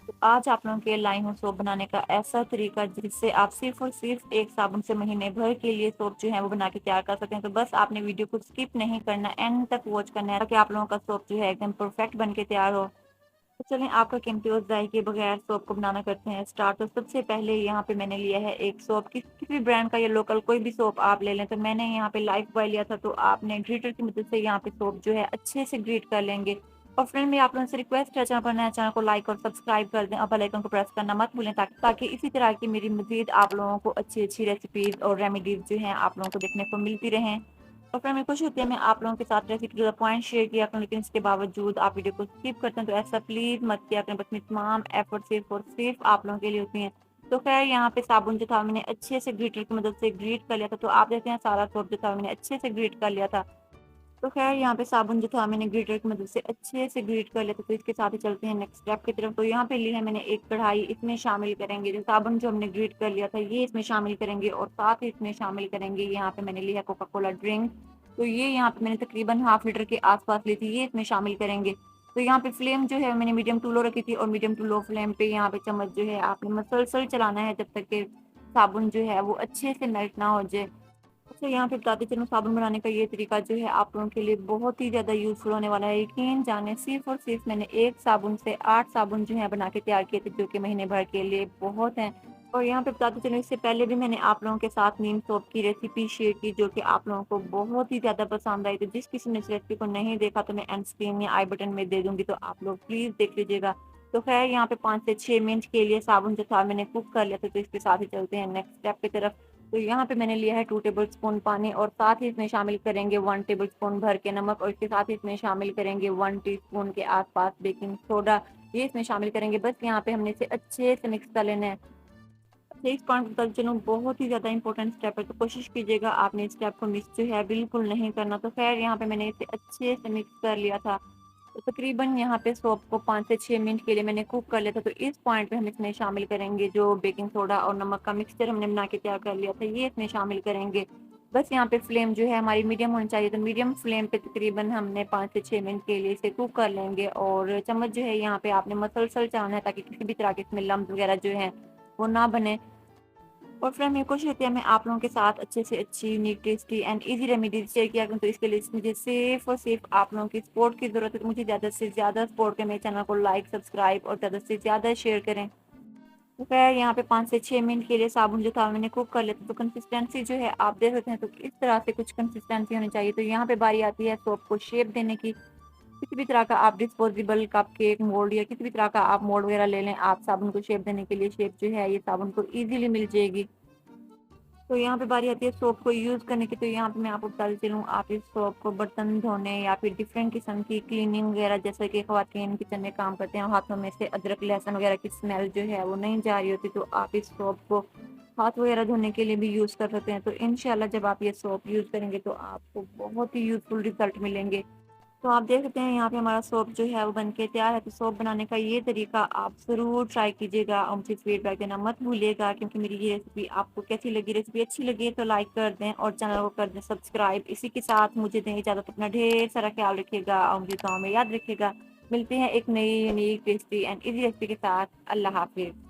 तो आज आप लोगों के लाई हूँ सोप बनाने का ऐसा तरीका जिससे आप सिर्फ और सिर्फ एक साबुन से महीने भर के लिए सोप जो है वो बना के तैयार कर सकते हैं। तो बस आपने वीडियो को स्किप नहीं करना, एंड तक वॉच करना है ताकि आप लोगों का सोप जो है एकदम परफेक्ट बन के तैयार हो। तो चलें आपका कीमती और ज़ाय के बगैर सोप को बनाना करते हैं स्टार्ट। तो सबसे पहले यहाँ पे मैंने लिया है एक सोप, किसी भी ब्रांड का या लोकल कोई भी सोप आप ले लें। तो मैंने यहाँ पे लाइफ बॉय लिया था, तो आपने ग्रीटर की मदद से यहाँ पे सोप जो है अच्छे से ग्रीट कर लेंगे। और फ्रेंड मेरी आप लोगों से रिक्वेस्ट है, चैनल पर नया चैनल को लाइक और सब्सक्राइब कर दें और बेल आइकन को प्रेस करना मत भूलें ताकि इसी तरह की मेरी मजीद आप लोगों को अच्छी अच्छी रेसिपीज और रेमेडीज जो हैं आप लोगों को देखने को मिलती रहें। और फ्रेंड मेरी कोशिश होती है मैं आप लोगों के साथ recipe to the point share किया करूँ, लेकिन इसके बावजूद आप वीडियो को स्किप करते हैं तो ऐसा प्लीज मत किया करें। बस मेरी तमाम एफर्ट सिर्फ और सिर्फ आप लोगों के लिए होती हैं। तो खैर यहाँ पे साबुन जो था मैंने अच्छे से ग्रीटर की मदद से ग्रीट कर लिया था। तो आप देखते हैं सारा सोप जो था मैंने अच्छे से ग्रीट कर लिया था। तो खैर यहाँ पे साबुन जो था मैंने ग्रीटर की मदद से अच्छे से ग्रीट कर लिया था। तो इसके साथ ही चलते हैं नेक्स्ट स्टेप की तरफ। तो यहाँ पे ली है मैंने एक कढ़ाई, इसमें शामिल करेंगे जो साबुन जो हमने ग्रीट कर लिया था ये इसमें शामिल करेंगे, और साथ ही इसमें शामिल करेंगे यहाँ पे मैंने लिया कोका कोला ड्रिंक। तो ये यहाँ पे मैंने तकरीबन हाफ लीटर के आसपास ली थी, ये इसमें शामिल करेंगे। तो यहाँ पे फ्लेम जो है मैंने मीडियम टू लो रखी थी, और मीडियम टू लो फ्लेम पे यहाँ पे चम्मच जो है आपने मसलसल चलाना है जब तक के साबुन जो है वो अच्छे से मेल्ट ना हो जाए। अच्छा यहाँ पे बताते चलूँ साबुन बनाने का ये तरीका जो है आप लोगों के लिए बहुत ही ज़्यादा यूज़फुल होने वाला है। यकीन जाने सिर्फ और सिर्फ मैंने एक साबुन से 8 साबुन जो है बना के तैयार किए थे, जो कि महीने भर के लिए बहुत हैं। और यहाँ पे बताते चलूँ इससे पहले भी मैंने आप लोगों के साथ नीम सोप की रेसिपी शेयर की, जो कि आप लोगों को बहुत ही ज़्यादा पसंद आई। तो जिस किसी ने इस रेसिपी को नहीं देखा तो मैं एंड स्क्रीन या आई बटन में दे दूंगी, तो आप लोग प्लीज़ देख लीजिएगा। तो खैर यहाँ पे 5 से 6 मिनट के लिए साबुन जो था मैंने कुक कर लिया था। तो इसके साथ ही चलते हैं नेक्स्ट स्टेप की तरफ। तो यहाँ पे मैंने लिया है 2 टेबल स्पून पानी, और साथ ही इसमें शामिल करेंगे 1 टेबल स्पून भर के नमक, और इसके साथ ही इसमें शामिल करेंगे 1 टीस्पून के आसपास बेकिंग सोडा, ये इसमें शामिल करेंगे। बस यहाँ पे हमने इसे अच्छे से मिक्स कर लेना है। अच्छा इस पॉइंट बताते चलूँ बहुत ही ज़्यादा इंपॉर्टेंट स्टेप है, तो कोशिश कीजिएगा आपने इस स्टेप को मिस जो है बिल्कुल नहीं करना। तो खैर यहाँ पे मैंने इसे अच्छे से मिक्स कर लिया था। तो तकरीबन यहाँ पे सोप को 5 से 6 मिनट के लिए मैंने कुक कर लिया था। तो इस पॉइंट पे हम इसमें शामिल करेंगे जो बेकिंग सोडा और नमक का मिक्सचर हमने बना के तैयार कर लिया था, ये इसमें शामिल करेंगे। बस यहाँ पे फ्लेम जो है हमारी मीडियम होनी चाहिए। तो मीडियम फ्लेम पे तकरीबन हमने 5 से 6 मिनट के लिए इसे कुक कर लेंगे, और चम्मच जो है यहाँ पे आपने मसलसल चलाना है ताकि किसी भी तरह के इसमें लम्ब वगैरह जो है वो ना बने। और फ्रेंड मेरी कोशिश होती है मैं आप लोगों के साथ अच्छे से अच्छी unique tasty and easy remedies share किया करूँ। तो इसके लिए मुझे सिर्फ और सिर्फ आप लोगों की सपोर्ट की जरूरत है। तो मुझे ज़्यादा से ज़्यादा सपोर्ट करें, मेरे चैनल को लाइक सब्सक्राइब और ज़्यादा से ज़्यादा शेयर करें। तो खैर यहाँ पे 5 से 6 मिनट के लिए साबुन जो था मैंने कुक कर लिया था। तो कंसिस्टेंसी जो है आप देख सकते हैं, तो इस तरह से कुछ कंसिस्टेंसी होनी चाहिए। तो यहाँ पे बारी आती है सोप को शेप देने की। किसी भी तरह का आप डिस्पोजेबल कप केक मोल्ड या किसी भी तरह का आप मोल्ड वगैरह ले लें, आप साबुन को शेप देने के लिए शेप जो है ये साबुन को ईजिली मिल जाएगी। तो यहाँ पे बारी आती है सोप को यूज़ करने की। तो यहाँ पे मैं आपको बताती चलूँ, आप इस सोप को बर्तन धोने या फिर डिफरेंट किस्म की क्लीनिंग वगैरह, जैसे कि ख़वातीन किचन में काम करते हैं, हाथों में से अदरक लहसुन वगैरह की स्मेल जो है वो नहीं जा रही होती, तो आप इस सोप को हाथ वगैरह धोने के लिए भी यूज़ कर सकते हैं। तो इंशाल्लाह जब आप ये सोप यूज़ करेंगे तो आपको बहुत ही यूज़फुल रिजल्ट मिलेंगे। तो आप देख सकते हैं यहाँ पे हमारा सोप जो है वो बनके तैयार है। तो सोप बनाने का ये तरीका आप ज़रूर ट्राई कीजिएगा और मुझे फीडबैक देना मत भूलिएगा, क्योंकि मेरी ये रेसिपी आपको कैसी लगी। रेसिपी अच्छी लगी है तो लाइक कर दें और चैनल को कर दें सब्सक्राइब। इसी के साथ मुझे दें इजाज़त। अपना ढेर सारा ख्याल रखिएगा और मुझे दुआ में याद रखिएगा। मिलते हैं एक नई unique tasty and easy recipe के साथ। अल्लाह हाफिज़।